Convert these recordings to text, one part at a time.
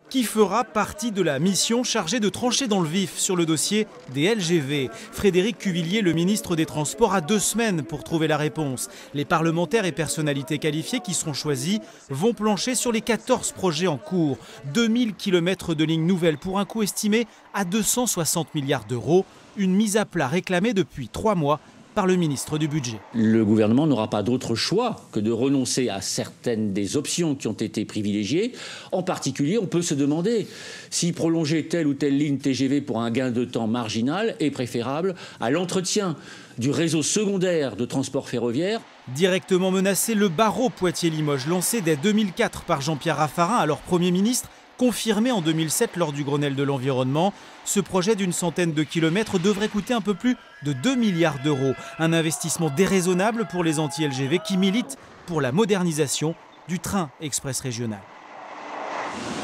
qui fera partie de la mission chargée de trancher dans le vif sur le dossier des LGV. Frédéric Cuvillier, le ministre des Transports, a 2 semaines pour trouver la réponse. Les parlementaires et personnalités qualifiées qui seront choisis vont plancher sur les 14 projets en cours. 2000 km de lignes nouvelles pour un coût estimé à 260 milliards d'euros. Une mise à plat réclamée depuis 3 mois par le ministre du Budget. Le gouvernement n'aura pas d'autre choix que de renoncer à certaines des options qui ont été privilégiées. En particulier, on peut se demander si prolonger telle ou telle ligne TGV pour un gain de temps marginal est préférable à l'entretien du réseau secondaire de transport ferroviaire. Directement menacé, le barreau Poitiers-Limoges, lancé dès 2004 par Jean-Pierre Raffarin, alors Premier ministre, confirmé en 2007 lors du Grenelle de l'environnement. Ce projet d'une centaine de kilomètres devrait coûter un peu plus de 2 milliards d'euros. Un investissement déraisonnable pour les anti-LGV qui militent pour la modernisation du train express régional.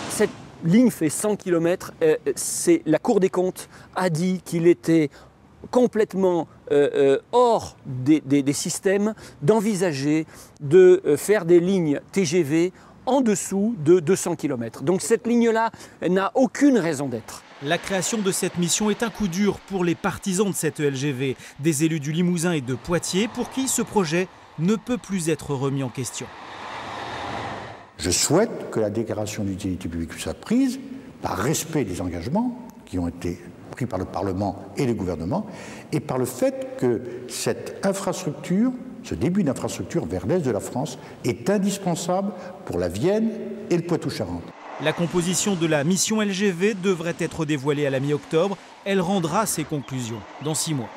Cette ligne fait 100 km. La Cour des comptes a dit qu'il était complètement hors des systèmes d'envisager de faire des lignes TGV en dessous de 200 km. Donc cette ligne-là n'a aucune raison d'être. La création de cette mission est un coup dur pour les partisans de cette LGV, des élus du Limousin et de Poitiers, pour qui ce projet ne peut plus être remis en question. Je souhaite que la déclaration d'utilité publique soit prise par respect des engagements qui ont été pris par le Parlement et le gouvernement, et par le fait que cette infrastructure, ce début d'infrastructure vers l'est de la France, est indispensable pour la Vienne et le Poitou-Charentes. La composition de la mission LGV devrait être dévoilée à la mi-octobre. Elle rendra ses conclusions dans 6 mois.